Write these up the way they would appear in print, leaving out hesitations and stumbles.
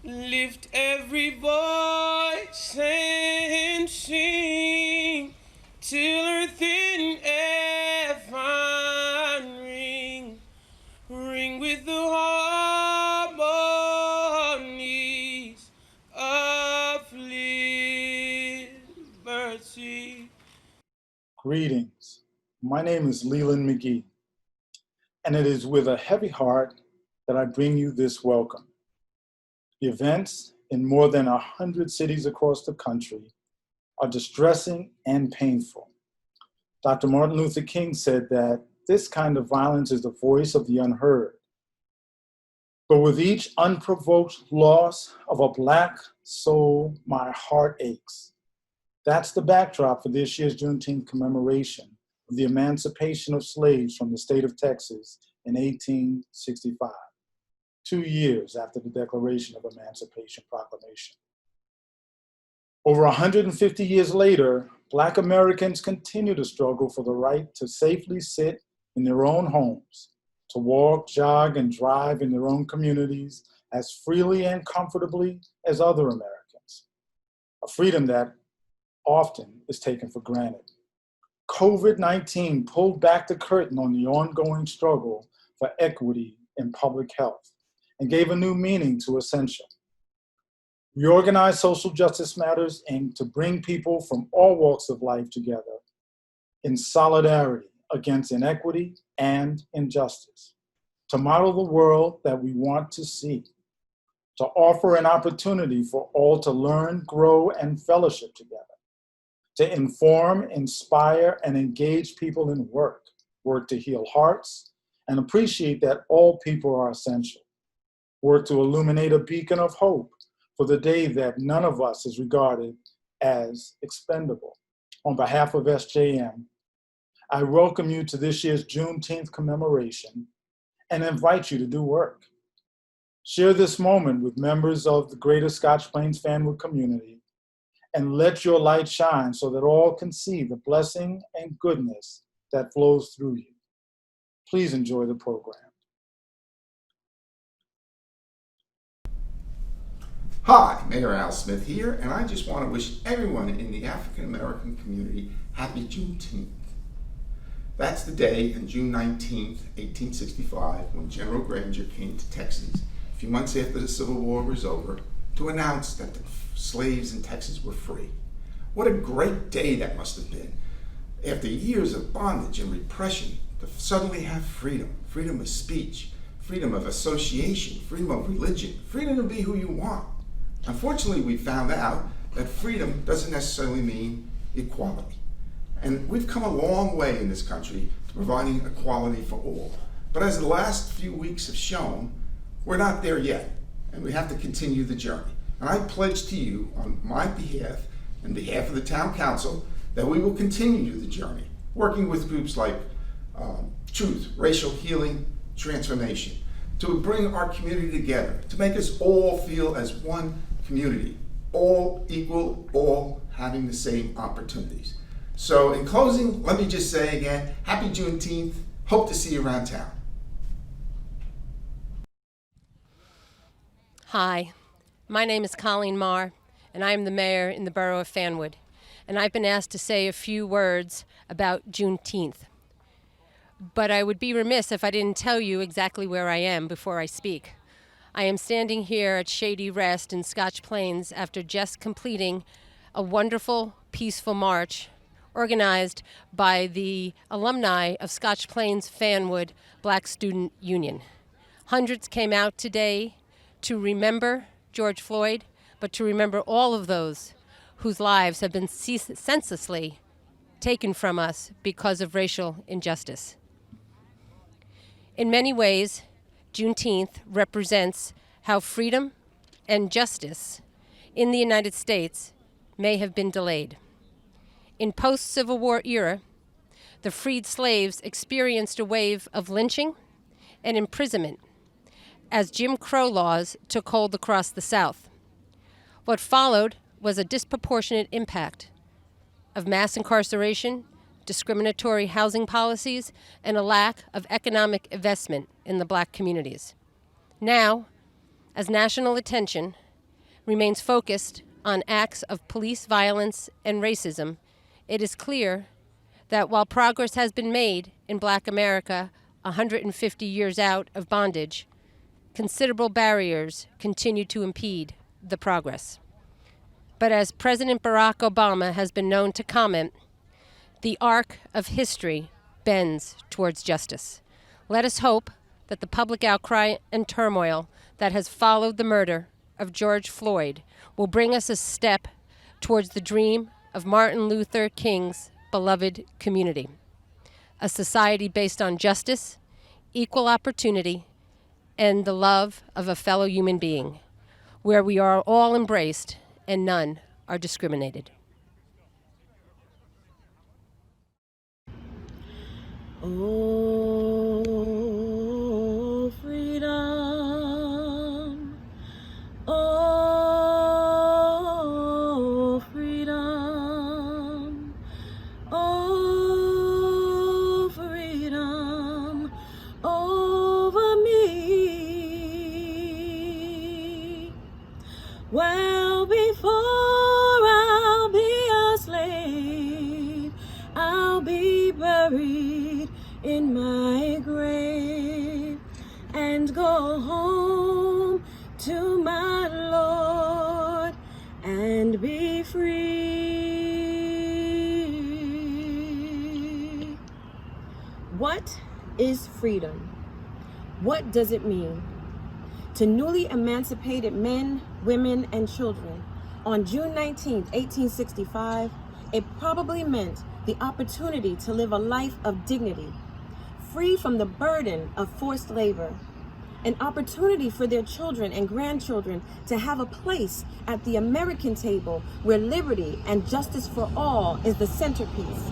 Lift every voice and sing till earth and heaven ring, ring with the harmonies of liberty. Greetings. My name is Leland McGee, and it is with a heavy heart that I bring you this welcome. The events in more than 100 cities across the country are distressing and painful. Dr. Martin Luther King said that this kind of violence is the voice of the unheard. But with each unprovoked loss of a Black soul, my heart aches. That's the backdrop for this year's Juneteenth commemoration of the emancipation of slaves from the state of Texas in 1865, 2 years after the Declaration of Emancipation Proclamation. Over 150 years later, Black Americans continue to struggle for the right to safely sit in their own homes, to walk, jog, and drive in their own communities as freely and comfortably as other Americans, a freedom that often is taken for granted. COVID-19 pulled back the curtain on the ongoing struggle for equity in public health and gave a new meaning to essential. Reorganized social justice matters aim to bring people from all walks of life together in solidarity against inequity and injustice, to model the world that we want to see, to offer an opportunity for all to learn, grow, and fellowship together, to inform, inspire, and engage people in work to heal hearts, and appreciate that all people are essential, work to illuminate a beacon of hope for the day that none of us is regarded as expendable. On behalf of SJM, I welcome you to this year's Juneteenth commemoration and invite you to do work. Share this moment with members of the greater Scotch Plains Fanwood community and let your light shine so that all can see the blessing and goodness that flows through you. Please enjoy the program. Hi, Mayor Al Smith here, and I just want to wish everyone in the African American community happy Juneteenth. That's the day on June 19th, 1865, when General Granger came to Texas, a few months after the Civil War was over, to announce that the slaves in Texas were free. What a great day that must have been. After years of bondage and repression, to suddenly have freedom, freedom of speech, freedom of association, freedom of religion, freedom to be who you want. Unfortunately, we found out that freedom doesn't necessarily mean equality. And we've come a long way in this country to providing equality for all. But as the last few weeks have shown, we're not there yet, and we have to continue the journey. And I pledge to you on my behalf and behalf of the town council that we will continue the journey, working with groups like Truth, Racial Healing, Transformation, to bring our community together, to make us all feel as one community, all equal, all having the same opportunities. So in closing, let me just say again, happy Juneteenth. Hope to see you around town. Hi, my name is Colleen Marr, and I am the mayor in the borough of Fanwood. And I've been asked to say a few words about Juneteenth. But I would be remiss if I didn't tell you exactly where I am before I speak. I am standing here at Shady Rest in Scotch Plains after just completing a wonderful, peaceful march organized by the alumni of Scotch Plains Fanwood Black Student Union. Hundreds came out today to remember George Floyd, but to remember all of those whose lives have been senselessly taken from us because of racial injustice. In many ways, Juneteenth represents how freedom and justice in the United States may have been delayed. In post-Civil War era, the freed slaves experienced a wave of lynching and imprisonment as Jim Crow laws took hold across the South. What followed was a disproportionate impact of mass incarceration, discriminatory housing policies, and a lack of economic investment in the Black communities. Now, as national attention remains focused on acts of police violence and racism, it is clear that while progress has been made in Black America 150 years out of bondage, considerable barriers continue to impede the progress. But as President Barack Obama has been known to comment, the arc of history bends towards justice. Let us hope that the public outcry and turmoil that has followed the murder of George Floyd will bring us a step towards the dream of Martin Luther King's beloved community, a society based on justice, equal opportunity, and the love of a fellow human being, where we are all embraced and none are discriminated. Oh, freedom. Oh, freedom. Oh, freedom over me. Well, before I'll be a slave, I'll be buried in my grave and go home to my Lord and be free. What is freedom? What does it mean? To newly emancipated men, women, and children, on June 19, 1865, it probably meant the opportunity to live a life of dignity, free from the burden of forced labor, an opportunity for their children and grandchildren to have a place at the American table where liberty and justice for all is the centerpiece,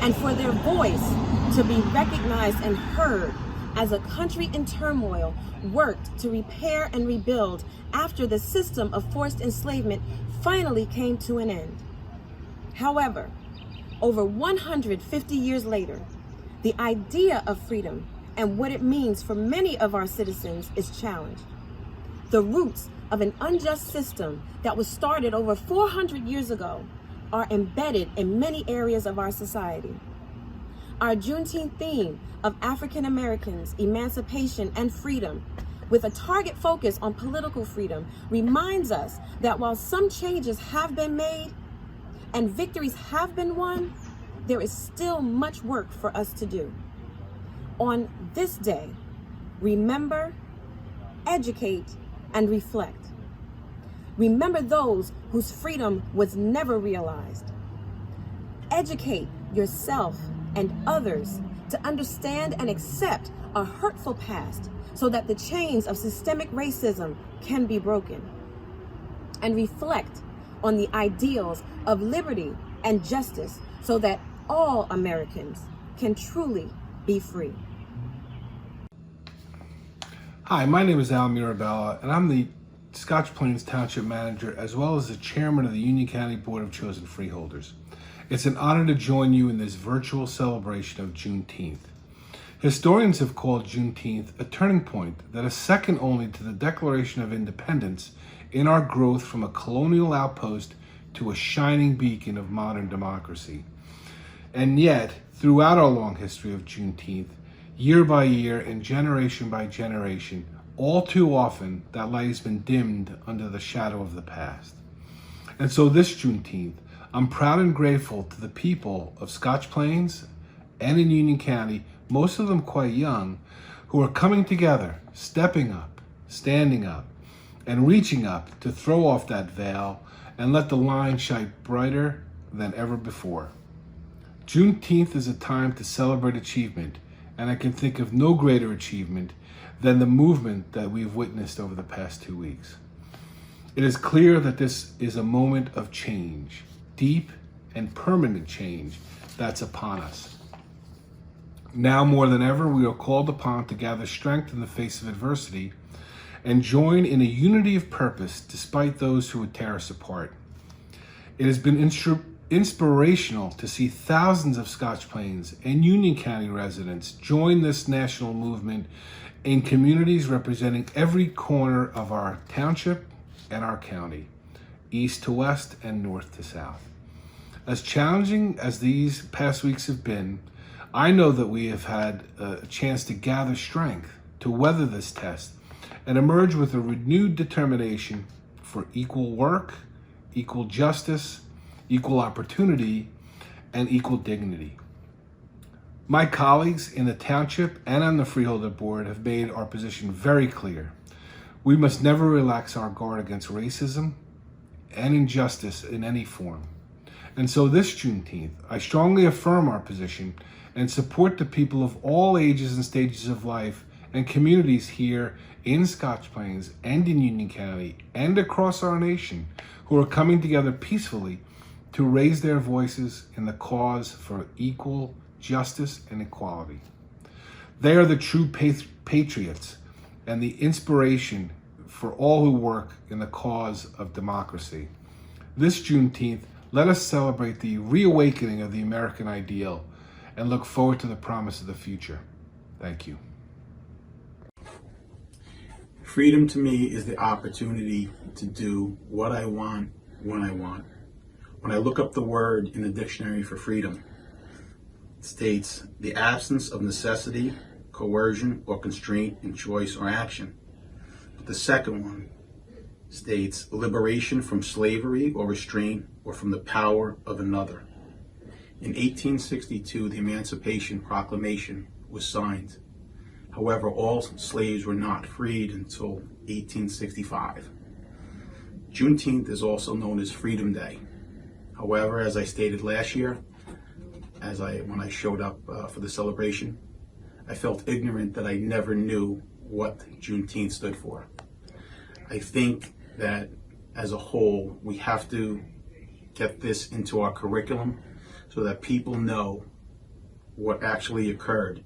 and for their voice to be recognized and heard as a country in turmoil worked to repair and rebuild after the system of forced enslavement finally came to an end. However, over 150 years later, the idea of freedom and what it means for many of our citizens is challenged. The roots of an unjust system that was started over 400 years ago are embedded in many areas of our society. Our Juneteenth theme of African Americans, emancipation, and freedom, with a target focus on political freedom, reminds us that while some changes have been made and victories have been won, there is still much work for us to do. On this day, remember, educate, and reflect. Remember those whose freedom was never realized. Educate yourself and others to understand and accept a hurtful past so that the chains of systemic racism can be broken. And reflect on the ideals of liberty and justice so that all Americans can truly be free. Hi, my name is Al Mirabella, and I'm the Scotch Plains Township Manager as well as the Chairman of the Union County Board of Chosen Freeholders. It's an honor to join you in this virtual celebration of Juneteenth. Historians have called Juneteenth a turning point that is second only to the Declaration of Independence in our growth from a colonial outpost to a shining beacon of modern democracy. And yet, throughout our long history of Juneteenth, year by year and generation by generation, all too often that light has been dimmed under the shadow of the past. And so this Juneteenth, I'm proud and grateful to the people of Scotch Plains and in Union County, most of them quite young, who are coming together, stepping up, standing up, and reaching up to throw off that veil and let the line shine brighter than ever before. Juneteenth is a time to celebrate achievement, and I can think of no greater achievement than the movement that we've witnessed over the past 2 weeks. It is clear that this is a moment of change, deep and permanent change that's upon us. Now more than ever, we are called upon to gather strength in the face of adversity and join in a unity of purpose despite those who would tear us apart. It has been inspirational to see thousands of Scotch Plains and Union County residents join this national movement in communities representing every corner of our township and our county. east to west and north to south. As challenging as these past weeks have been, I know that we have had a chance to gather strength to weather this test and emerge with a renewed determination for equal work, equal justice, equal opportunity, and equal dignity. My colleagues in the township and on the Freeholder Board have made our position very clear. We must never relax our guard against racism and injustice in any form. And so this Juneteenth, I strongly affirm our position and support the people of all ages and stages of life and communities here in Scotch Plains and in Union County and across our nation who are coming together peacefully to raise their voices in the cause for equal justice and equality. They are the true patriots and the inspiration for all who work in the cause of democracy. This Juneteenth, let us celebrate the reawakening of the American ideal and look forward to the promise of the future. Thank you. Freedom to me is the opportunity to do what I want, when I want. When I look up the word in the dictionary for freedom, it states the absence of necessity, coercion, or constraint in choice or action. But the second one states liberation from slavery or restraint or from the power of another. In 1862, the Emancipation Proclamation was signed. However, all slaves were not freed until 1865. Juneteenth is also known as Freedom Day. However, as I stated last year, when I showed up for the celebration, I felt ignorant that I never knew what Juneteenth stood for. I think that as a whole, we have to get this into our curriculum so that people know what actually occurred.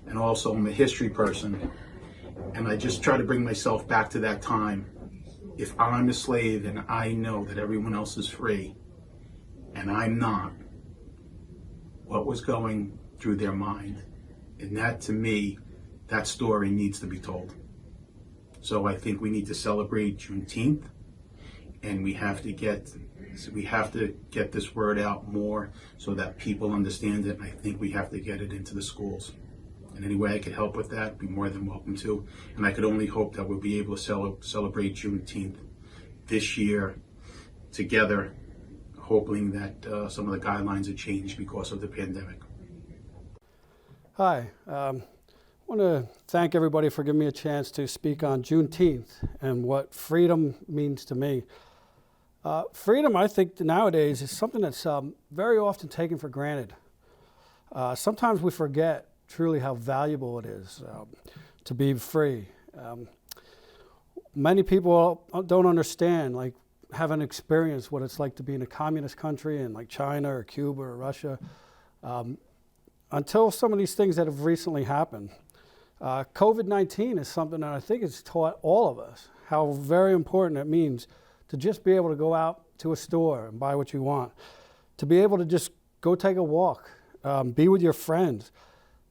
And also, I'm a history person, and I just try to bring myself back to that time. If I'm a slave and I know that everyone else is free and I'm not, what was going through their mind? And that, to me, that story needs to be told. So I think we need to celebrate Juneteenth, and we have to get this word out more so that people understand it. And I think we have to get it into the schools. And any way I could help with that, I'd be more than welcome to. And I could only hope that we'll be able to celebrate Juneteenth this year together, hoping that some of the guidelines have changed because of the pandemic. Hi, I want to thank everybody for giving me a chance to speak on Juneteenth and what freedom means to me. Freedom, I think nowadays, is something that's very often taken for granted. Sometimes we forget truly how valuable it is to be free. Many people don't understand, like, haven't experienced what it's like to be in a communist country in like China or Cuba or Russia until some of these things that have recently happened. COVID-19 is something that I think has taught all of us how very important it means to just be able to go out to a store and buy what you want, to be able to just go take a walk, be with your friends.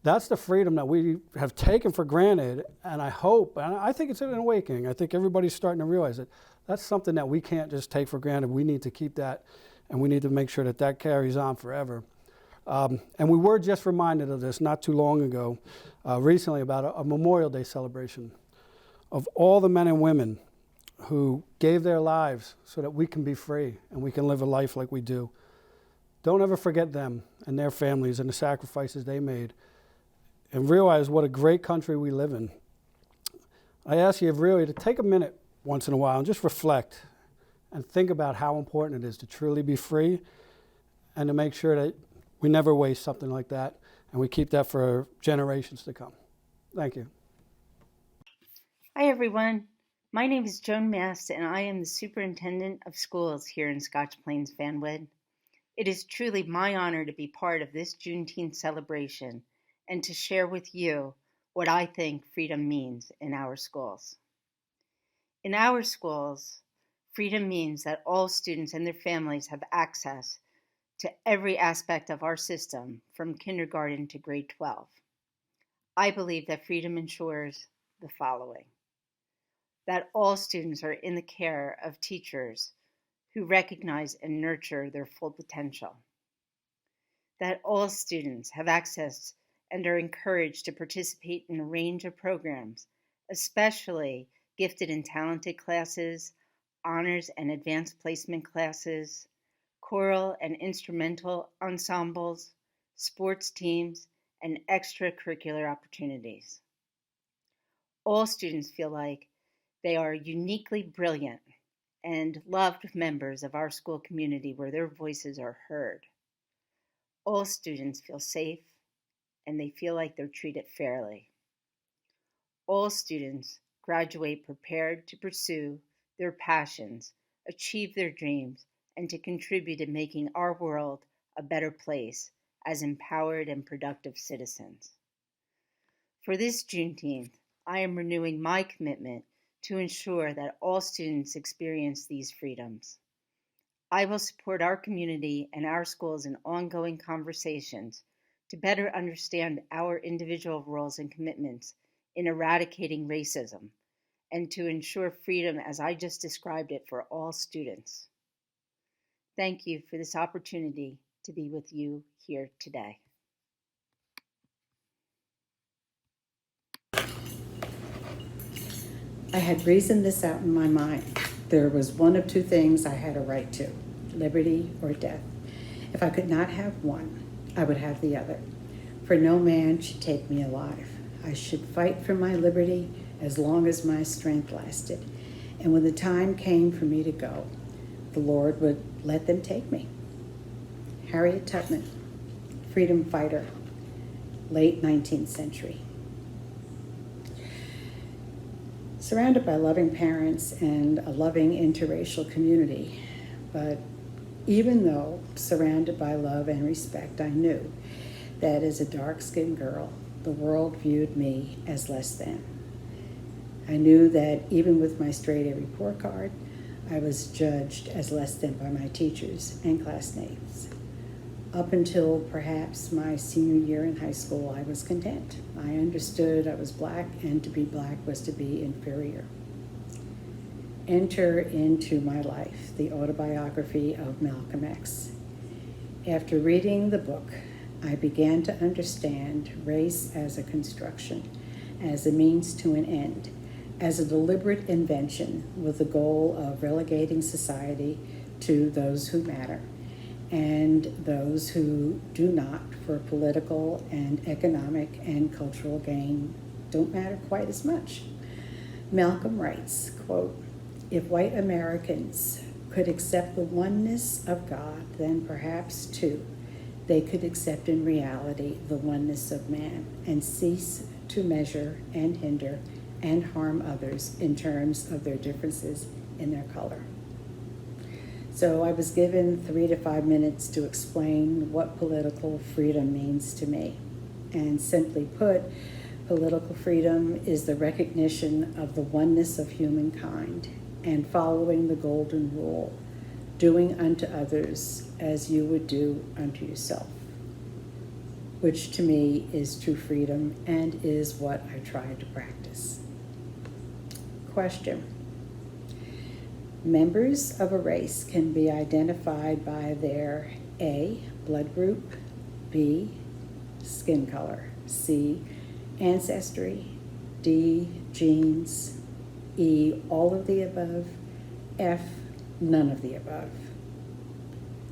That's the freedom that we have taken for granted, and I hope, and I think it's an awakening. I think everybody's starting to realize that that's something that we can't just take for granted. We need to keep that, and we need to make sure that that carries on forever. And we were just reminded of this not too long ago, recently, about a Memorial Day celebration of all the men and women who gave their lives so that we can be free and we can live a life like we do. Don't ever forget them and their families and the sacrifices they made, and realize what a great country we live in. I ask you really to take a minute once in a while and just reflect and think about how important it is to truly be free and to make sure that we never waste something like that and we keep that for generations to come. Thank you. Hi, everyone. My name is Joan Mast, and I am the Superintendent of Schools here in Scotch Plains, Fanwood. It is truly my honor to be part of this Juneteenth celebration and to share with you what I think freedom means in our schools. In our schools, freedom means that all students and their families have access to every aspect of our system from kindergarten to grade 12. I believe that freedom ensures the following: that all students are in the care of teachers who recognize and nurture their full potential. That all students have access and are encouraged to participate in a range of programs, especially gifted and talented classes, honors and advanced placement classes, choral and instrumental ensembles, sports teams, and extracurricular opportunities. All students feel like they are uniquely brilliant and loved members of our school community where their voices are heard. All students feel safe and they feel like they're treated fairly. All students graduate prepared to pursue their passions, achieve their dreams, and to contribute in making our world a better place as empowered and productive citizens. For this Juneteenth, I am renewing my commitment to ensure that all students experience these freedoms. I will support our community and our schools in ongoing conversations to better understand our individual roles and commitments in eradicating racism and to ensure freedom as I just described it for all students. Thank you for this opportunity to be with you here today. I had reasoned this out in my mind. There was one of two things I had a right to, liberty or death. If I could not have one, I would have the other. For no man should take me alive. I should fight for my liberty as long as my strength lasted. And when the time came for me to go, the Lord would let them take me. Harriet Tubman, freedom fighter, late 19th century. Surrounded by loving parents and a loving interracial community, but even though surrounded by love and respect, I knew that as a dark-skinned girl, the world viewed me as less than. I knew that even with my straight-A report card, I was judged as less than by my teachers and classmates. Up until perhaps my senior year in high school, I was content. I understood I was black, and to be black was to be inferior. Enter into my life the autobiography of Malcolm X. After reading the book, I began to understand race as a construction, as a means to an end, as a deliberate invention with the goal of relegating society to those who matter and those who do not, for political and economic and cultural gain, don't matter quite as much. Malcolm writes, quote, "If white Americans could accept the oneness of God, then perhaps, too, they could accept in reality the oneness of man and cease to measure and hinder and harm others in terms of their differences in their color." So I was given 3 to 5 minutes to explain what political freedom means to me. And simply put, political freedom is the recognition of the oneness of humankind and following the golden rule, doing unto others as you would do unto yourself, which to me is true freedom and is what I try to practice. Question. Members of a race can be identified by their A, blood group, B, skin color, C, ancestry, D, genes, E, all of the above, F, none of the above.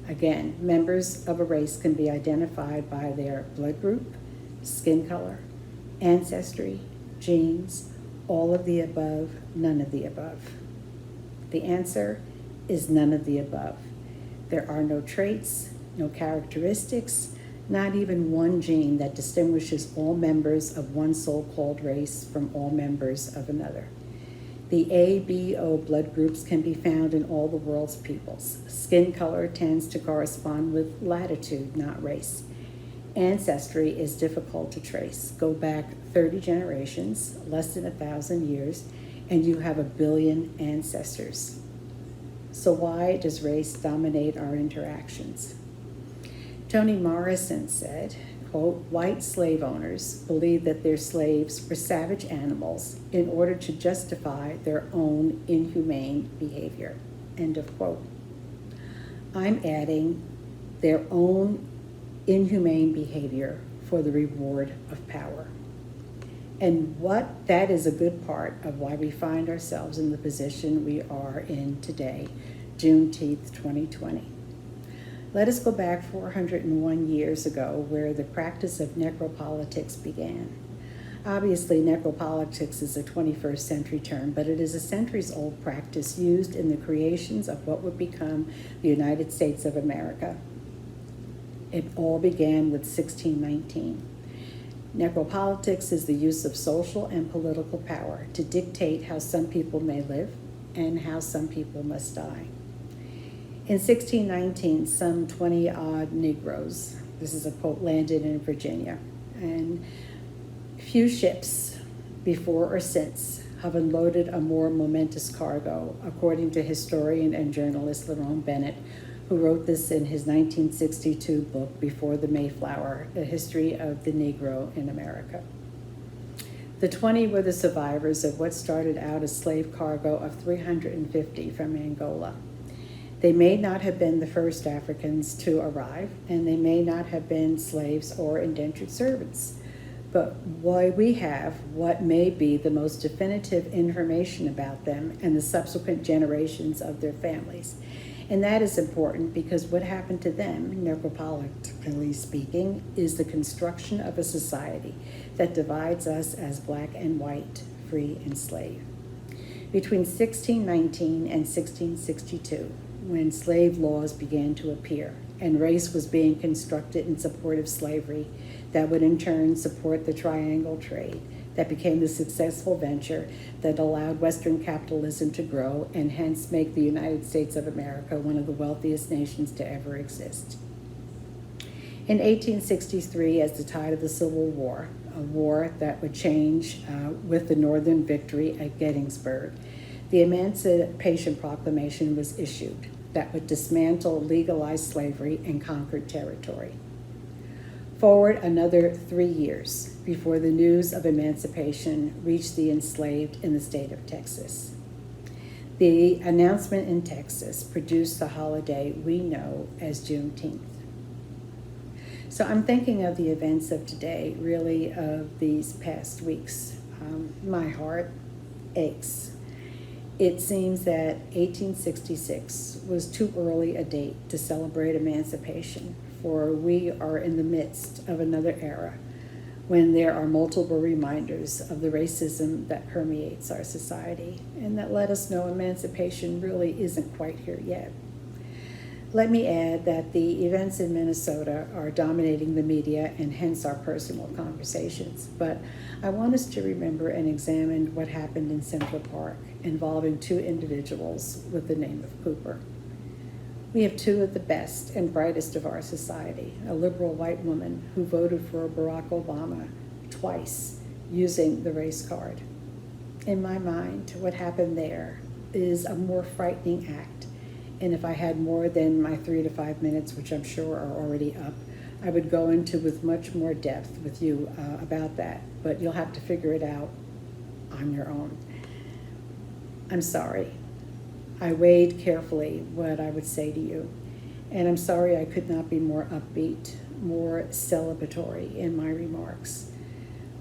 Again, members of a race can be identified by their blood group, skin color, ancestry, genes, all of the above, none of the above. The answer is none of the above. There are no traits, no characteristics, not even one gene that distinguishes all members of one so-called race from all members of another. The A, B, O blood groups can be found in all the world's peoples. Skin color tends to correspond with latitude, not race. Ancestry is difficult to trace. Go back 30 generations, less than 1,000 years, and you have 1 billion ancestors. So why does race dominate our interactions? Toni Morrison said, quote, "White slave owners believed that their slaves were savage animals in order to justify their own inhumane behavior," end of quote. I'm adding their own inhumane behavior for the reward of power. And that is a good part of why we find ourselves in the position we are in today, Juneteenth 2020. Let us go back 401 years ago, where the practice of necropolitics began. Obviously, necropolitics is a 21st century term, but it is a centuries-old practice used in the creations of what would become the United States of America. It all began with 1619. Necropolitics is the use of social and political power to dictate how some people may live and how some people must die. In 1619, some 20-odd Negroes, this is a quote, landed in Virginia, and few ships before or since have unloaded a more momentous cargo, according to historian and journalist Lerone Bennett, who wrote this in his 1962 book, Before the Mayflower, A History of the Negro in America. The 20 were the survivors of what started out as slave cargo of 350 from Angola. They may not have been the first Africans to arrive, and they may not have been slaves or indentured servants. But why we have what may be the most definitive information about them and the subsequent generations of their families. And that is important because what happened to them, necropolitically speaking, is the construction of a society that divides us as black and white, free and slave. Between 1619 and 1662, when slave laws began to appear and race was being constructed in support of slavery, that would in turn support the triangle trade that became the successful venture that allowed Western capitalism to grow and hence make the United States of America one of the wealthiest nations to ever exist. In 1863, as the tide of the Civil War, a war that would change with the Northern victory at Gettysburg, the Emancipation Proclamation was issued that would dismantle legalized slavery in conquered territory. Forward another 3 years before the news of emancipation reached the enslaved in the state of Texas. The announcement in Texas produced the holiday we know as Juneteenth. So I'm thinking of the events of today, really of these past weeks. My heart aches. It seems that 1866 was too early a date to celebrate emancipation, for we are in the midst of another era when there are multiple reminders of the racism that permeates our society and that let us know emancipation really isn't quite here yet. Let me add that the events in Minnesota are dominating the media and hence our personal conversations, but I want us to remember and examine what happened in Central Park involving two individuals with the name of Cooper. We have two of the best and brightest of our society, a liberal white woman who voted for Barack Obama twice using the race card. In my mind, what happened there is a more frightening act. And if I had more than my 3 to 5 minutes, which I'm sure are already up, I would go into with much more depth with you about that. But you'll have to figure it out on your own. I'm sorry. I weighed carefully what I would say to you. And I'm sorry I could not be more upbeat, more celebratory in my remarks.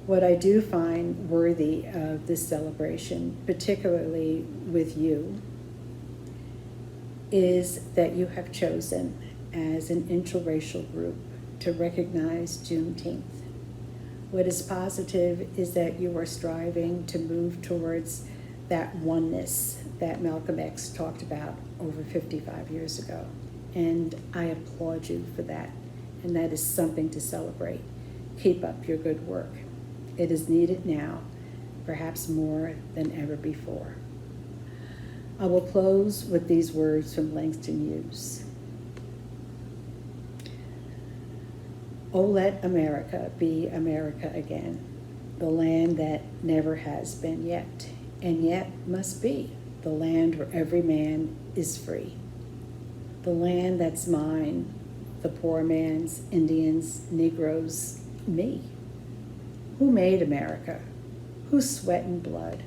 What I do find worthy of this celebration, particularly with you, is that you have chosen as an interracial group to recognize Juneteenth. What is positive is that you are striving to move towards that oneness that Malcolm X talked about over 55 years ago. And I applaud you for that. And that is something to celebrate. Keep up your good work. It is needed now, perhaps more than ever before. I will close with these words from Langston Hughes. Oh, let America be America again, the land that never has been yet, and yet must be, the land where every man is free. The land that's mine, the poor man's, Indians, Negroes, me. Who made America? Whose sweat and blood?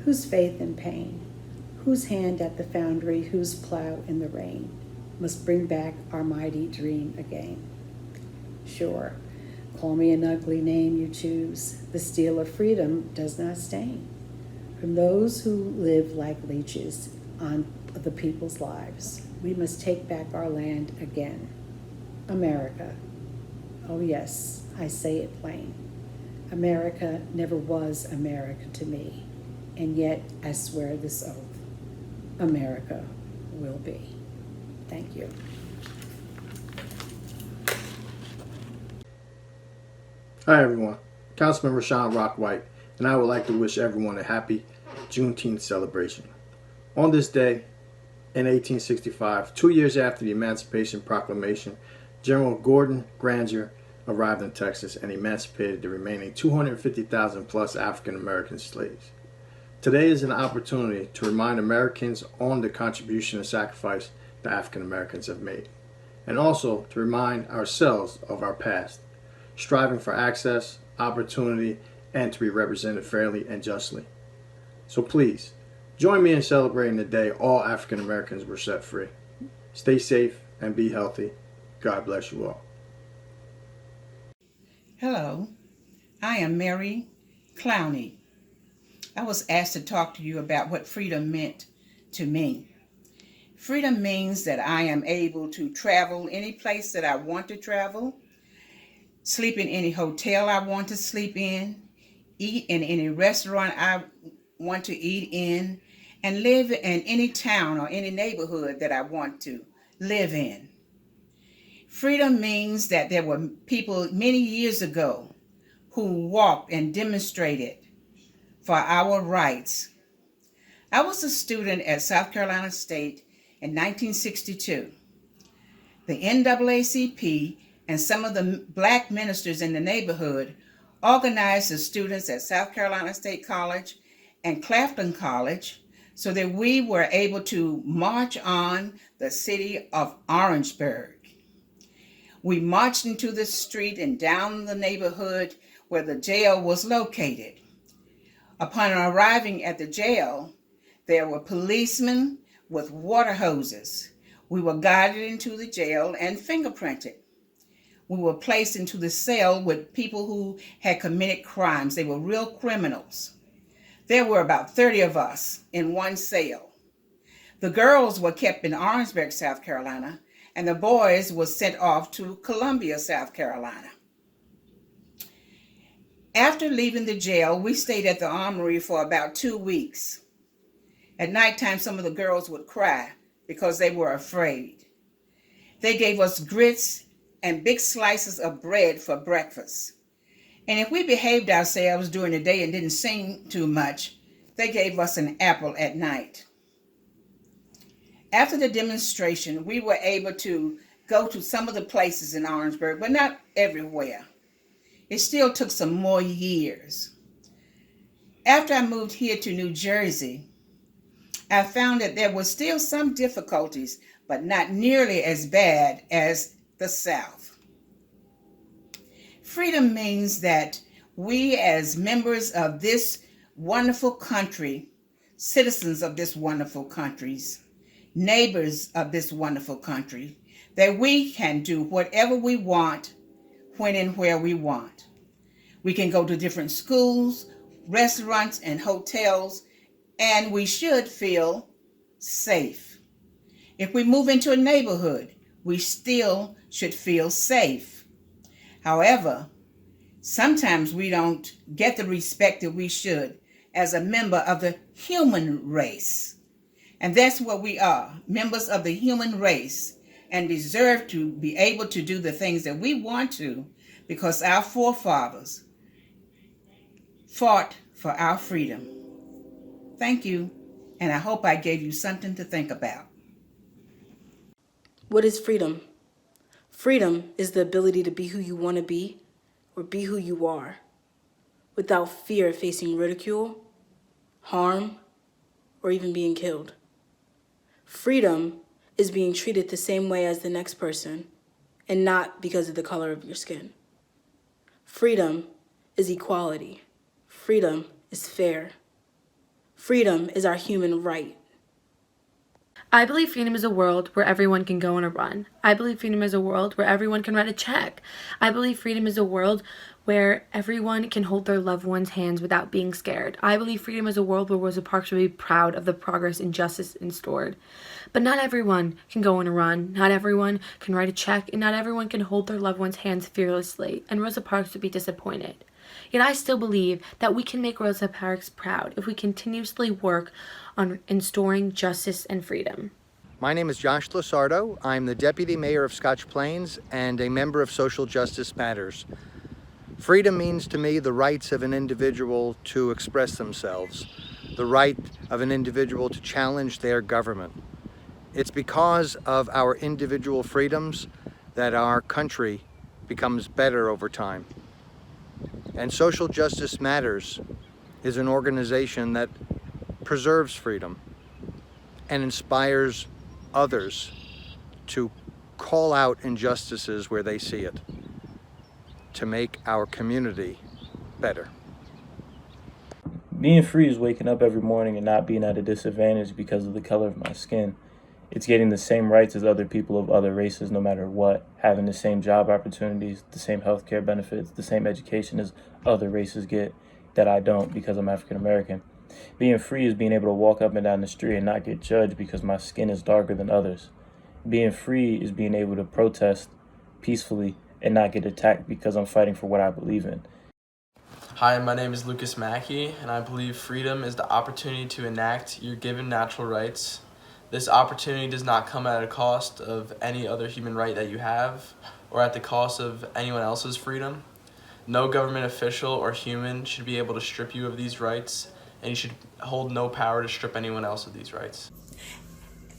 Whose faith and pain? Whose hand at the foundry? Whose plow in the rain? must bring back our mighty dream again. Sure, call me an ugly name you choose. The steel of freedom does not stain. From those who live like leeches on the people's lives, we must take back our land again. America. Oh yes, I say it plain. America never was America to me, and yet I swear this oath. America will be. Thank you. Hi everyone, Councilman Rashawn Rockwhite, and I would like to wish everyone a happy Juneteenth celebration. On this day, in 1865, 2 years after the Emancipation Proclamation, General Gordon Granger arrived in Texas and emancipated the remaining 250,000 plus African American slaves. Today is an opportunity to remind Americans on the contribution and sacrifice the African Americans have made, and also to remind ourselves of our past, striving for access, opportunity, and to be represented fairly and justly. So please, join me in celebrating the day all African Americans were set free. Stay safe and be healthy. God bless you all. Hello, I am Mary Clowney. I was asked to talk to you about what freedom meant to me. Freedom means that I am able to travel any place that I want to travel, sleep in any hotel I want to sleep in, eat in any restaurant I want to eat in, and live in any town or any neighborhood that I want to live in. Freedom means that there were people many years ago who walked and demonstrated for our rights. I was a student at South Carolina State in 1962. The NAACP and some of the black ministers in the neighborhood organized the students at South Carolina State College and Claflin College so that we were able to march on the city of Orangeburg. We marched into the street and down the neighborhood where the jail was located. Upon arriving at the jail, there were policemen with water hoses. We were guided into the jail and fingerprinted. We were placed into the cell with people who had committed crimes. They were real criminals. There were about 30 of us in one cell. The girls were kept in Orangeburg, South Carolina, and the boys were sent off to Columbia, South Carolina. After leaving the jail, we stayed at the armory for about 2 weeks. At nighttime, some of the girls would cry because they were afraid. They gave us grits and big slices of bread for breakfast. And if we behaved ourselves during the day and didn't sing too much, they gave us an apple at night. After the demonstration, we were able to go to some of the places in Orangeburg, but not everywhere. It still took some more years. After I moved here to New Jersey, I found that there were still some difficulties, but not nearly as bad as the South. Freedom means that we as members of this wonderful country, citizens of this wonderful country, neighbors of this wonderful country, that we can do whatever we want, when and where we want. We can go to different schools, restaurants, and hotels, and we should feel safe. If we move into a neighborhood, we still should feel safe. However, sometimes we don't get the respect that we should as a member of the human race. And that's what we are, members of the human race, and deserve to be able to do the things that we want to because our forefathers fought for our freedom. Thank you, and I hope I gave you something to think about. What is freedom? Freedom is the ability to be who you want to be or be who you are without fear of facing ridicule, harm, or even being killed. Freedom is being treated the same way as the next person and not because of the color of your skin. Freedom is equality. Freedom is fair. Freedom is our human right. I believe freedom is a world where everyone can go on a run. I believe freedom is a world where everyone can write a check. I believe freedom is a world where everyone can hold their loved ones' hands without being scared. I believe freedom is a world where Rosa Parks should be proud of the progress and justice instaured. But not everyone can go on a run, not everyone can write a check, and not everyone can hold their loved ones' hands fearlessly, and Rosa Parks would be disappointed. Yet I still believe that we can make Rosa Parks proud if we continuously work on restoring justice and freedom. My name is Josh Lasardo. I'm the Deputy Mayor of Scotch Plains and a member of Social Justice Matters. Freedom means to me the rights of an individual to express themselves, the right of an individual to challenge their government. It's because of our individual freedoms that our country becomes better over time. And Social Justice Matters is an organization that preserves freedom and inspires others to call out injustices where they see it, to make our community better. Being free is waking up every morning and not being at a disadvantage because of the color of my skin. It's getting the same rights as other people of other races, no matter what, having the same job opportunities, the same healthcare benefits, the same education as other races get that I don't because I'm African American. Being free is being able to walk up and down the street and not get judged because my skin is darker than others. Being free is being able to protest peacefully and not get attacked because I'm fighting for what I believe in. Hi, my name is Lucas Mackey, and I believe freedom is the opportunity to enact your given natural rights. This opportunity does not come at a cost of any other human right that you have, or at the cost of anyone else's freedom. No government official or human should be able to strip you of these rights, and you should hold no power to strip anyone else of these rights.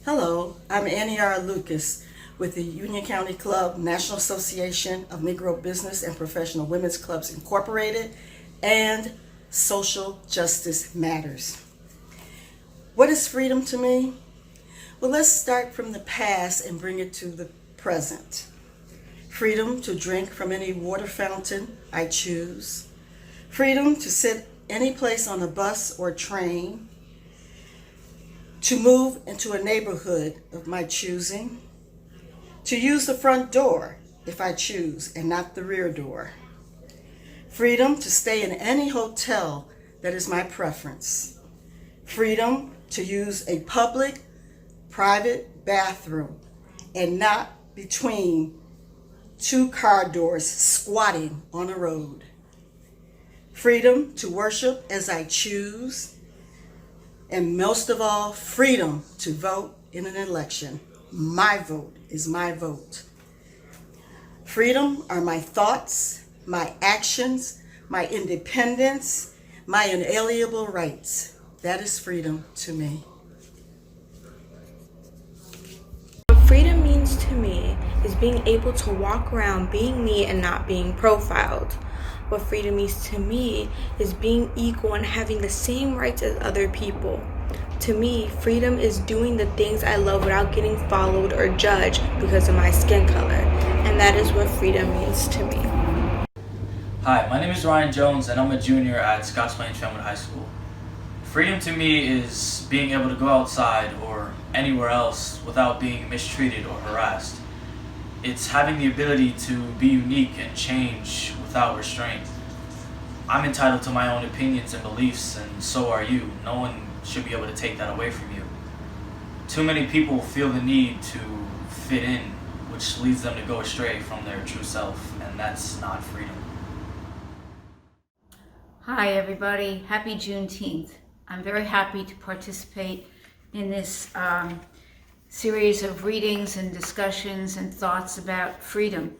Hello, I'm Annie R. Lucas with the Union County Club National Association of Negro Business and Professional Women's Clubs Incorporated and Social Justice Matters. What is freedom to me? Well, let's start from the past and bring it to the present. Freedom to drink from any water fountain I choose. Freedom to sit any place on a bus or train. To move into a neighborhood of my choosing. To use the front door if I choose and not the rear door. Freedom to stay in any hotel that is my preference. Freedom to use a public, private bathroom and not between two car doors squatting on a road. Freedom to worship as I choose. And most of all, freedom to vote in an election. My vote is my vote. Freedom are my thoughts, my actions, my independence, my inalienable rights. That is freedom to me. What freedom means to me is being able to walk around being me and not being profiled. What freedom means to me is being equal and having the same rights as other people. To me, freedom is doing the things I love without getting followed or judged because of my skin color. And that is what freedom means to me. Hi, my name is Ryan Jones and I'm a junior at Scotch Plains Fenwood High School. Freedom to me is being able to go outside or anywhere else without being mistreated or harassed. It's having the ability to be unique and change without restraint. I'm entitled to my own opinions and beliefs, and so are you. No one should be able to take that away from you. Too many people feel the need to fit in, which leads them to go astray from their true self, and that's not freedom. Hi everybody, happy Juneteenth. I'm very happy to participate in this series of readings and discussions and thoughts about freedom.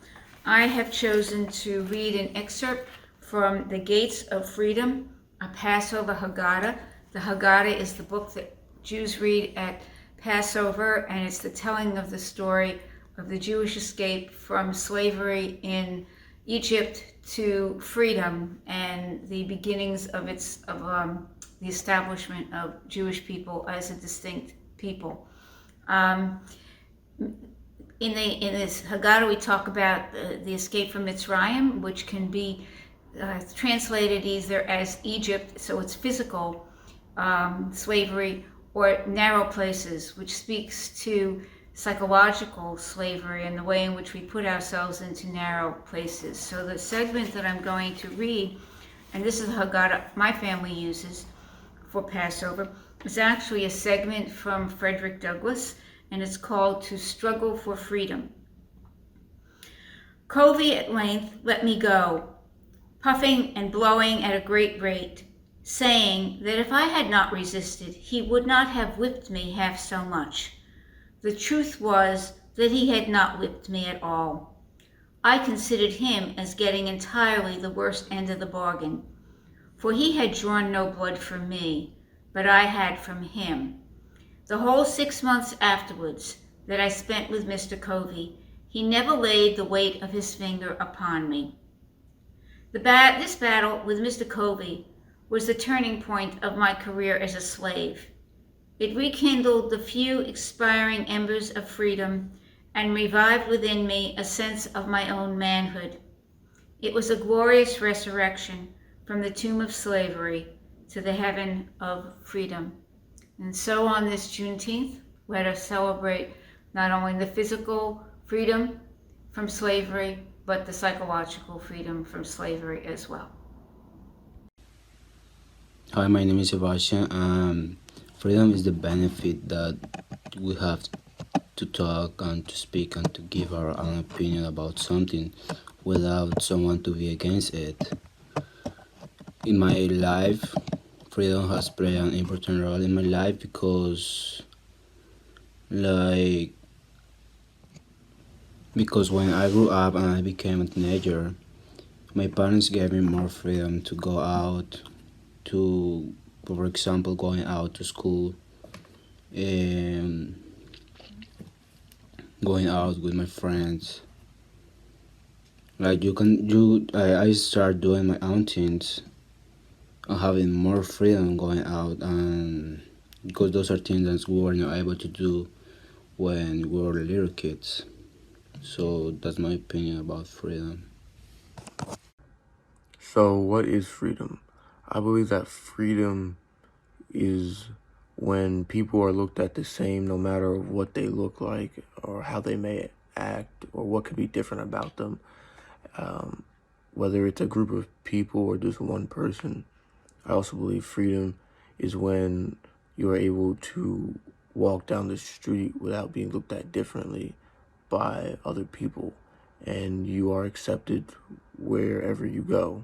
I have chosen to read an excerpt from The Gates of Freedom, a Passover Haggadah. The Haggadah is the book that Jews read at Passover, and it's the telling of the story of the Jewish escape from slavery in Egypt to freedom and the beginnings of the establishment of Jewish people as a distinct people. In this Haggadah, we talk about the escape from Mitzrayim, which can be translated either as Egypt, so it's physical slavery, or narrow places, which speaks to psychological slavery and the way in which we put ourselves into narrow places. So the segment that I'm going to read, and this is how God my family uses for Passover, is actually a segment from Frederick Douglass, and it's called To Struggle for Freedom. Covey at length let me go, puffing and blowing at a great rate, saying that if I had not resisted, he would not have whipped me half so much. The truth was that he had not whipped me at all. I considered him as getting entirely the worst end of the bargain, for he had drawn no blood from me, but I had from him. The whole 6 months afterwards that I spent with Mr. Covey, he never laid the weight of his finger upon me. This battle with Mr. Covey was the turning point of my career as a slave. It rekindled the few expiring embers of freedom and revived within me a sense of my own manhood. It was a glorious resurrection from the tomb of slavery to the heaven of freedom. And so on this Juneteenth, let us celebrate not only the physical freedom from slavery, but the psychological freedom from slavery as well. Hi, my name is Sebastian. Freedom is the benefit that we have to talk and to speak and to give our own opinion about something without someone to be against it. In my life, freedom has played an important role in my life because when I grew up and I became a teenager, my parents gave me more freedom to go out, to, for example, going out to school and going out with my friends. I start doing my own things and having more freedom going out, and because those are things that we were not able to do when we were little kids. So that's my opinion about freedom. So what is freedom? I believe that freedom is when people are looked at the same no matter what they look like or how they may act or what could be different about them. Whether it's a group of people or just one person. I also believe freedom is when you are able to walk down the street without being looked at differently by other people, and you are accepted wherever you go,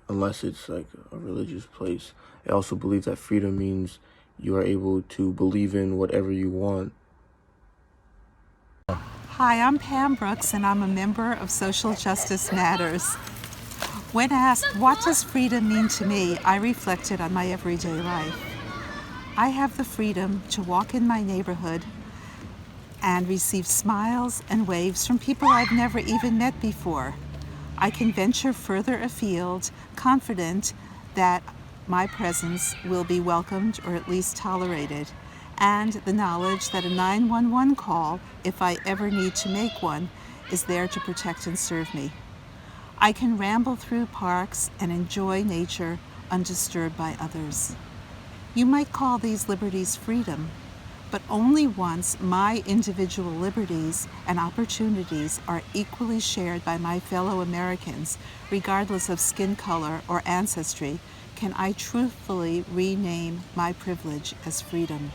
unless it's like a religious place. I also believe that freedom means you are able to believe in whatever you want. Hi, I'm Pam Brooks, and I'm a member of Social Justice Matters. When asked, what does freedom mean to me, I reflected on my everyday life. I have the freedom to walk in my neighborhood and receive smiles and waves from people I've never even met before. I can venture further afield, confident that my presence will be welcomed or at least tolerated, and the knowledge that a 911 call, if I ever need to make one, is there to protect and serve me. I can ramble through parks and enjoy nature undisturbed by others. You might call these liberties freedom, but only once my individual liberties and opportunities are equally shared by my fellow Americans, regardless of skin color or ancestry, can I truthfully rename my privilege as freedom.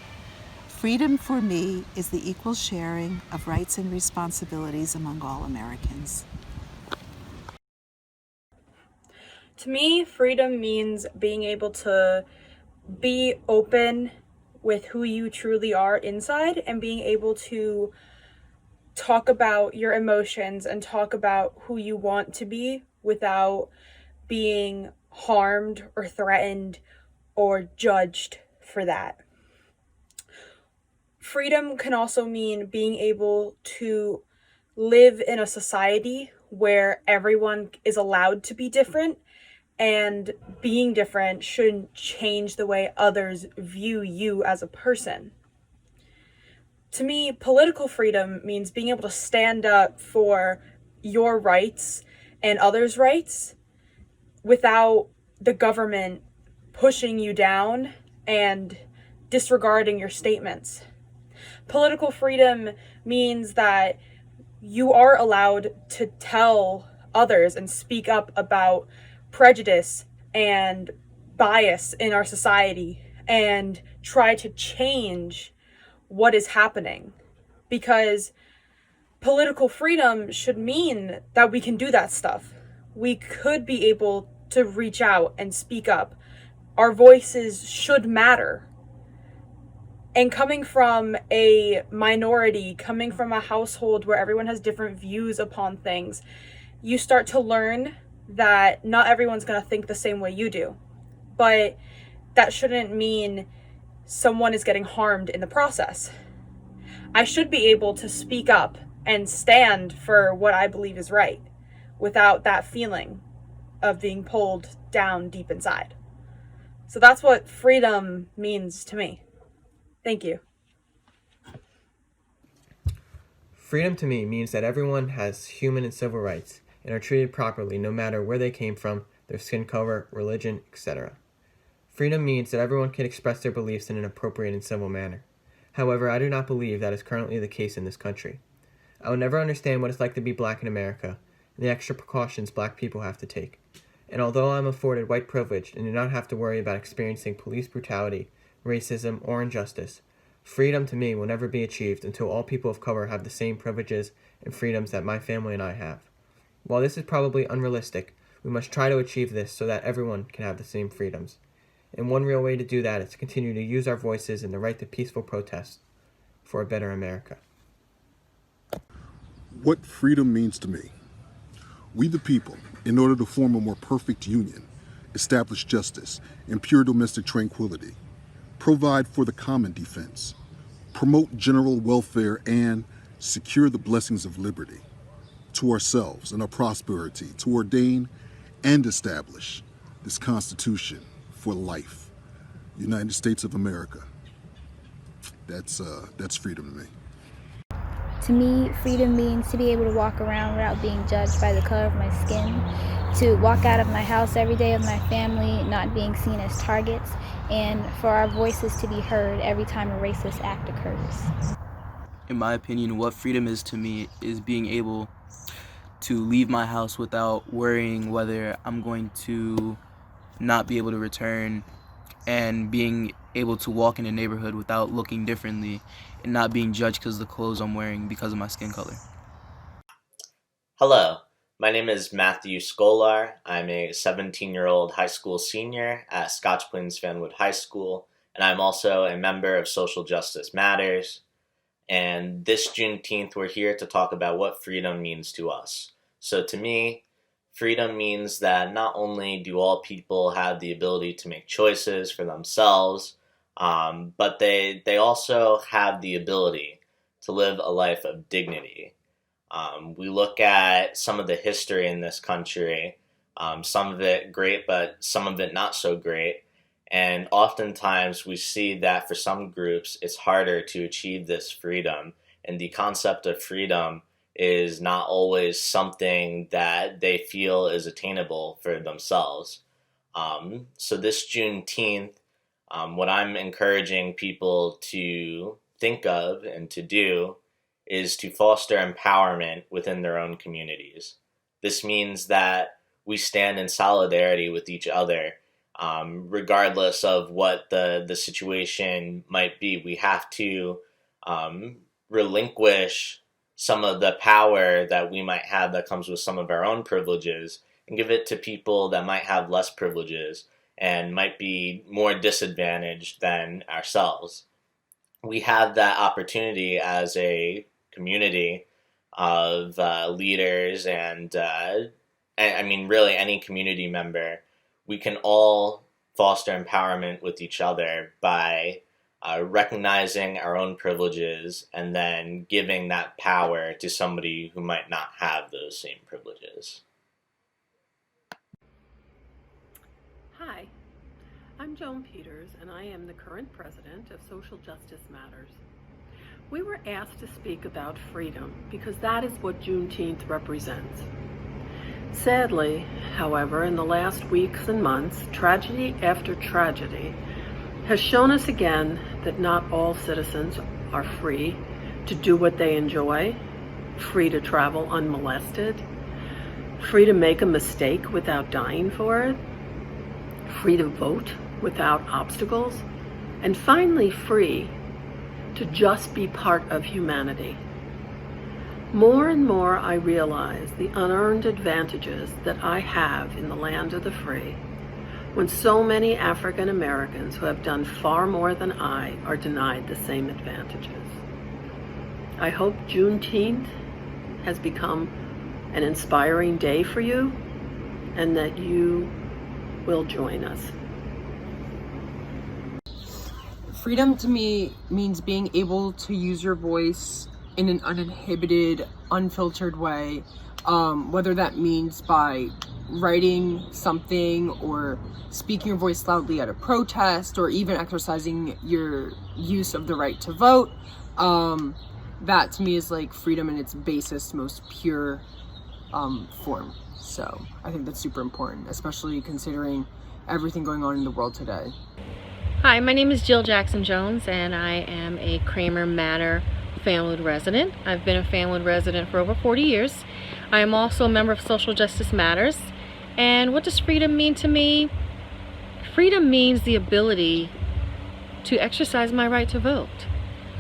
Freedom for me is the equal sharing of rights and responsibilities among all Americans. To me, freedom means being able to be open with who you truly are inside and being able to talk about your emotions and talk about who you want to be without being harmed or threatened or judged for that. Freedom can also mean being able to live in a society where everyone is allowed to be different, and being different shouldn't change the way others view you as a person. To me, political freedom means being able to stand up for your rights and others' rights without the government pushing you down and disregarding your statements. Political freedom means that you are allowed to tell others and speak up about prejudice and bias in our society and try to change what is happening. Because political freedom should mean that we can do that stuff. We could be able to reach out and speak up. Our voices should matter. And coming from a minority, coming from a household where everyone has different views upon things, you start to learn that not everyone's going to think the same way you do. But that shouldn't mean someone is getting harmed in the process. I should be able to speak up and stand for what I believe is right without that feeling of being pulled down deep inside. So that's what freedom means to me. Thank you. Freedom to me means that everyone has human and civil rights and are treated properly no matter where they came from, their skin color, religion, etc. Freedom means that everyone can express their beliefs in an appropriate and civil manner. However, I do not believe that is currently the case in this country. I will never understand what it's like to be black in America and the extra precautions black people have to take. And although I am afforded white privilege and do not have to worry about experiencing police brutality, racism, or injustice, freedom to me will never be achieved until all people of color have the same privileges and freedoms that my family and I have. While this is probably unrealistic, we must try to achieve this so that everyone can have the same freedoms. And one real way to do that is to continue to use our voices and the right to peaceful protest for a better America. What freedom means to me. We the people, in order to form a more perfect union, establish justice and pure domestic tranquility, provide for the common defense, promote general welfare, and secure the blessings of liberty to ourselves and our prosperity, to ordain and establish this Constitution for life, United States of America. That's freedom to me. To me, freedom means to be able to walk around without being judged by the color of my skin, to walk out of my house every day with my family, not being seen as targets, and for our voices to be heard every time a racist act occurs. In my opinion, what freedom is to me is being able to leave my house without worrying whether I'm going to not be able to return, and being able to walk in a neighborhood without looking differently and not being judged because of the clothes I'm wearing because of my skin color. Hello, my name is Matthew Skolar. I'm a 17-year-old high school senior at Scotch Plains Fanwood High School, and I'm also a member of Social Justice Matters. And this Juneteenth, we're here to talk about what freedom means to us. So to me, freedom means that not only do all people have the ability to make choices for themselves, but they also have the ability to live a life of dignity. We look at some of the history in this country, some of it great, but some of it not so great. And oftentimes we see that for some groups, it's harder to achieve this freedom. And the concept of freedom is not always something that they feel is attainable for themselves. So this Juneteenth, what I'm encouraging people to think of and to do is to foster empowerment within their own communities. This means that we stand in solidarity with each other, regardless of what the situation might be. We have to relinquish some of the power that we might have that comes with some of our own privileges and give it to people that might have less privileges and might be more disadvantaged than ourselves. We have that opportunity as a community of leaders and I mean really any community member. We can all foster empowerment with each other by recognizing our own privileges and then giving that power to somebody who might not have those same privileges. Hi, I'm Joan Peters, and I am the current president of Social Justice Matters. We were asked to speak about freedom because that is what Juneteenth represents. Sadly, however, in the last weeks and months, tragedy after tragedy has shown us again that not all citizens are free to do what they enjoy, free to travel unmolested, free to make a mistake without dying for it, free to vote without obstacles, and finally free to just be part of humanity. More and more I realize the unearned advantages that I have in the land of the free, when so many African Americans who have done far more than I are denied the same advantages. I hope Juneteenth has become an inspiring day for you and that you will join us. Freedom to me means being able to use your voice in an uninhibited, unfiltered way, whether that means by writing something or speaking your voice loudly at a protest or even exercising your use of the right to vote. That to me is like freedom in its basest, most pure form. So I think that's super important, especially considering everything going on in the world today. Hi, my name is Jill Jackson Jones and I am a Kramer Manor Fanwood resident. I've been a Fanwood resident for over 40 years. I am also a member of Social Justice Matters. And what does freedom mean to me? Freedom means the ability to exercise my right to vote.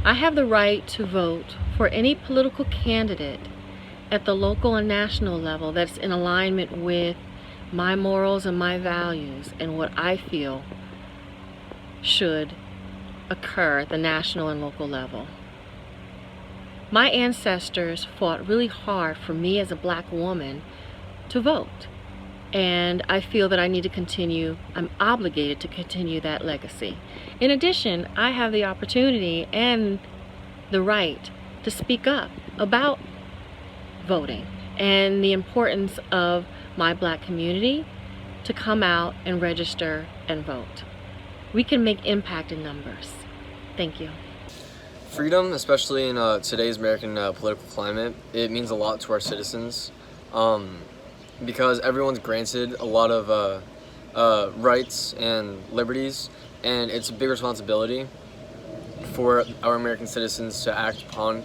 I have the right to vote for any political candidate at the local and national level that's in alignment with my morals and my values and what I feel should occur at the national and local level. My ancestors fought really hard for me as a black woman to vote. And I feel that I need to continue, I'm obligated to continue that legacy. In addition, I have the opportunity and the right to speak up about voting and the importance of my black community to come out and register and vote. We can make impact in numbers. Thank you. Freedom, especially in today's American political climate, it means a lot to our citizens. Because everyone's granted a lot of rights and liberties, and it's a big responsibility for our American citizens to act upon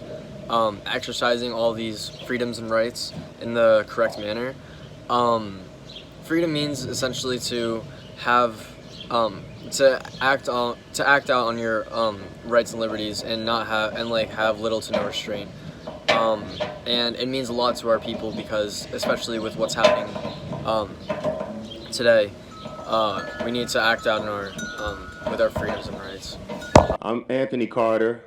exercising all these freedoms and rights in the correct manner. Freedom means essentially to have to act out on your rights and liberties and not have little to no restraint. And it means a lot to our people because, especially with what's happening today, we need to act out in our with our freedoms and rights. I'm Anthony Carter,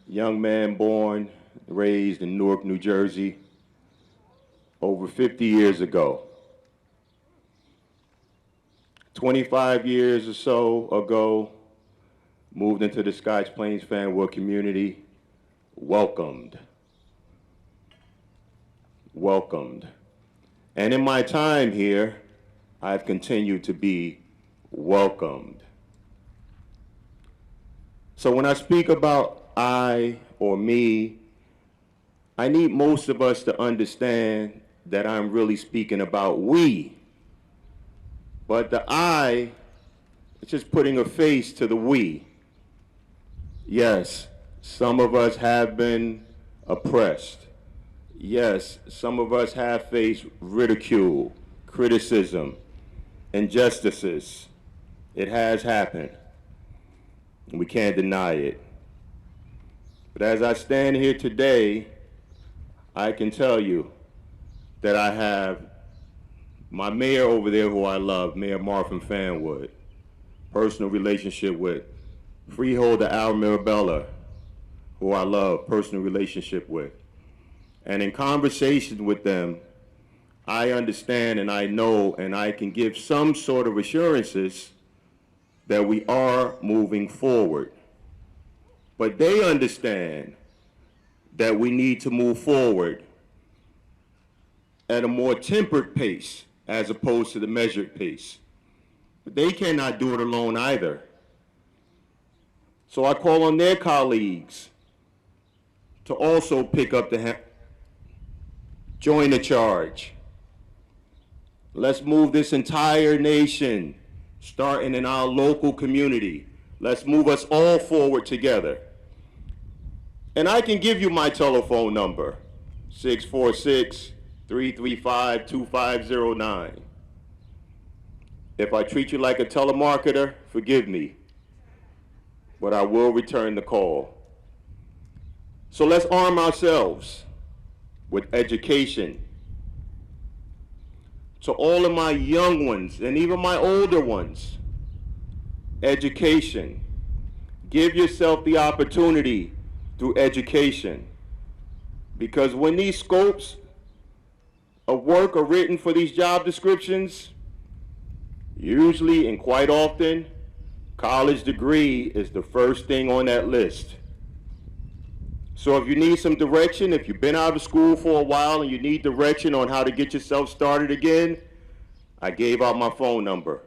young man born, raised in Newark, New Jersey, over 50 years ago. 25 years or so ago, moved into the Scotch Plains Fanwood community. Welcomed. And in my time here, I've continued to be welcomed. So when I speak about I or me, I need most of us to understand that I'm really speaking about we. But the I is just putting a face to the we. Yes. Some of us have been oppressed. Yes, some of us have faced ridicule, criticism, injustices. It has happened, and we can't deny it. But as I stand here today, I can tell you that I have my mayor over there who I love, Mayor Marvin Fanwood, personal relationship with, Freeholder Al Mirabella, who I love, personal relationship with. And in conversation with them, I understand and I know and I can give some sort of assurances that we are moving forward. But they understand that we need to move forward at a more tempered pace as opposed to the measured pace. But they cannot do it alone either. So I call on their colleagues to also pick up the join the charge. Let's move this entire nation starting in our local community. Let's move us all forward together. And I can give you my telephone number, 646-335-2509. If I treat you like a telemarketer, forgive me, but I will return the call. So let's arm ourselves with education. To all of my young ones and even my older ones, education. Give yourself the opportunity through education. Because when these scopes of work are written for these job descriptions, usually and quite often, college degree is the first thing on that list. So if you need some direction, if you've been out of school for a while and you need direction on how to get yourself started again, I gave out my phone number.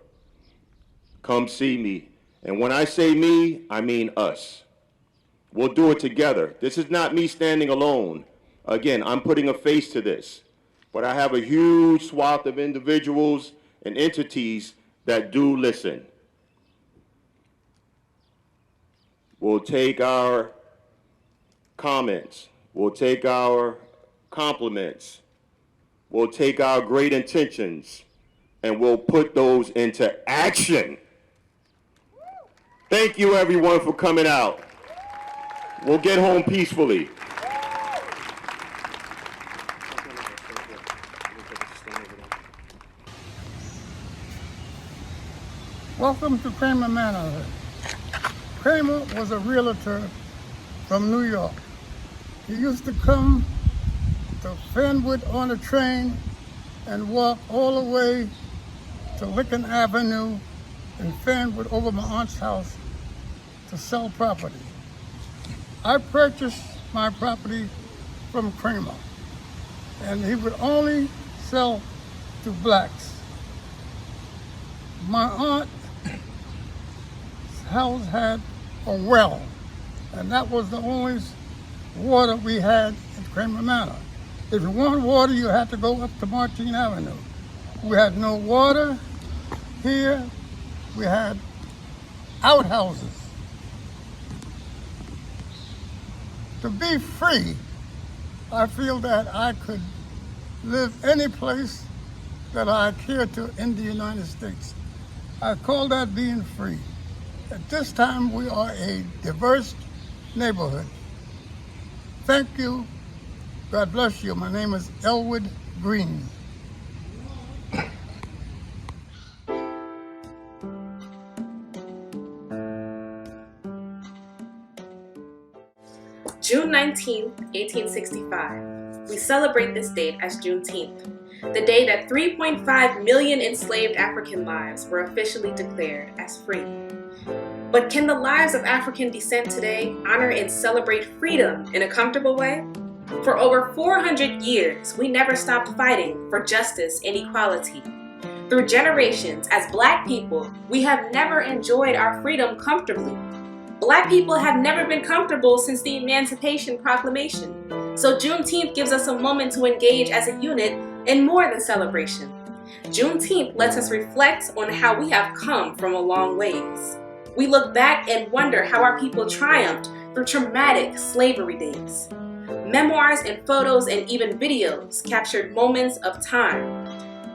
Come see me. And when I say me, I mean us. We'll do it together. This is not me standing alone. Again, I'm putting a face to this. But I have a huge swath of individuals and entities that do listen. We'll take our comments. We'll take our compliments. We'll take our great intentions, and we'll put those into action. Thank you, everyone, for coming out. We'll get home peacefully. Welcome to Kramer Manor. Kramer was a realtor from New York. He used to come to Fenwood on a train and walk all the way to Lincoln Avenue in Fenwood over my aunt's house to sell property. I purchased my property from Kramer, and he would only sell to blacks. My aunt's house had a well, and that was the only water we had at Kramer Manor. If you wanted water, you had to go up to Martine Avenue. We had no water here. We had outhouses. To be free, I feel that I could live any place that I care to in the United States. I call that being free. At this time, we are a diverse neighborhood. Thank you. God bless you. My name is Elwood Green. June 19th, 1865. We celebrate this date as Juneteenth, the day that 3.5 million enslaved African lives were officially declared as free. But can the lives of African descent today honor and celebrate freedom in a comfortable way? For over 400 years, we never stopped fighting for justice and equality. Through generations, as Black people, we have never enjoyed our freedom comfortably. Black people have never been comfortable since the Emancipation Proclamation. So Juneteenth gives us a moment to engage as a unit in more than celebration. Juneteenth lets us reflect on how we have come from a long ways. We look back and wonder how our people triumphed through traumatic slavery days. Memoirs and photos and even videos captured moments of time.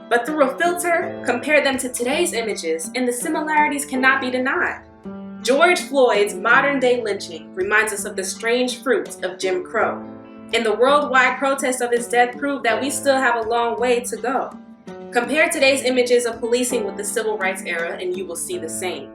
But through a filter, compare them to today's images and the similarities cannot be denied. George Floyd's modern-day lynching reminds us of the strange fruits of Jim Crow, and the worldwide protests of his death prove that we still have a long way to go. Compare today's images of policing with the Civil Rights era and you will see the same.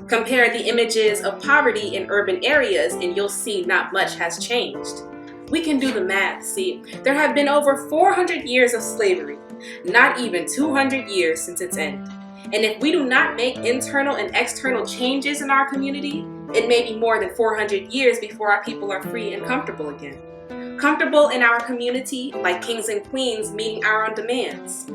Compare the images of poverty in urban areas and you'll see not much has changed. We can do the math, see. There have been over 400 years of slavery, not even 200 years since its end. And if we do not make internal and external changes in our community, it may be more than 400 years before our people are free and comfortable again. Comfortable in our community, like kings and queens meeting our own demands.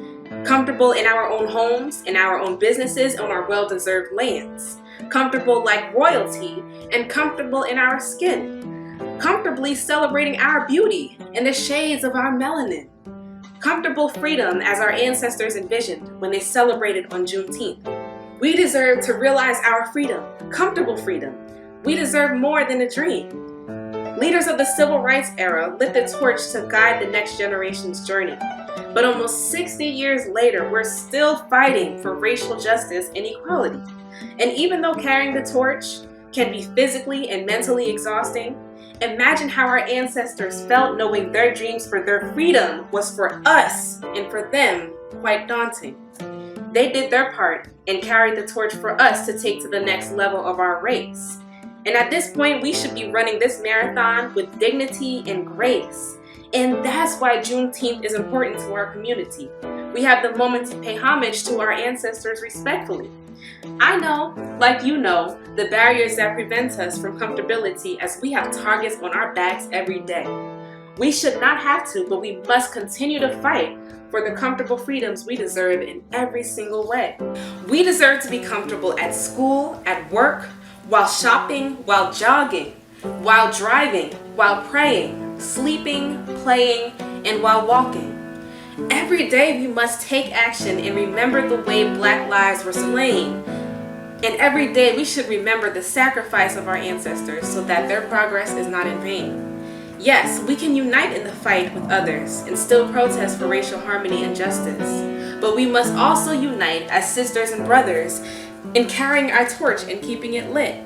Comfortable in our own homes, in our own businesses, on our well-deserved lands. Comfortable like royalty, and comfortable in our skin. Comfortably celebrating our beauty and the shades of our melanin. Comfortable freedom as our ancestors envisioned when they celebrated on Juneteenth. We deserve to realize our freedom, comfortable freedom. We deserve more than a dream. Leaders of the civil rights era lit the torch to guide the next generation's journey. But almost 60 years later, we're still fighting for racial justice and equality. And even though carrying the torch can be physically and mentally exhausting, imagine how our ancestors felt knowing their dreams for their freedom was for us and for them quite daunting. They did their part and carried the torch for us to take to the next level of our race. And at this point, we should be running this marathon with dignity and grace. And that's why Juneteenth is important to our community. We have the moment to pay homage to our ancestors respectfully. I know, like you know, the barriers that prevent us from comfortability as we have targets on our backs every day. We should not have to, but we must continue to fight for the comfortable freedoms we deserve in every single way. We deserve to be comfortable at school, at work, while shopping, while jogging, while driving, while praying, sleeping, playing, and while walking. Every day we must take action and remember the way Black lives were slain. And every day we should remember the sacrifice of our ancestors so that their progress is not in vain. Yes, we can unite in the fight with others and still protest for racial harmony and justice. But we must also unite as sisters and brothers in carrying our torch and keeping it lit.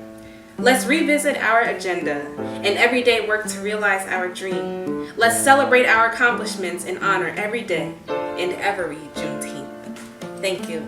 Let's revisit our agenda and every day work to realize our dream. Let's celebrate our accomplishments and honor every day and every Juneteenth. Thank you.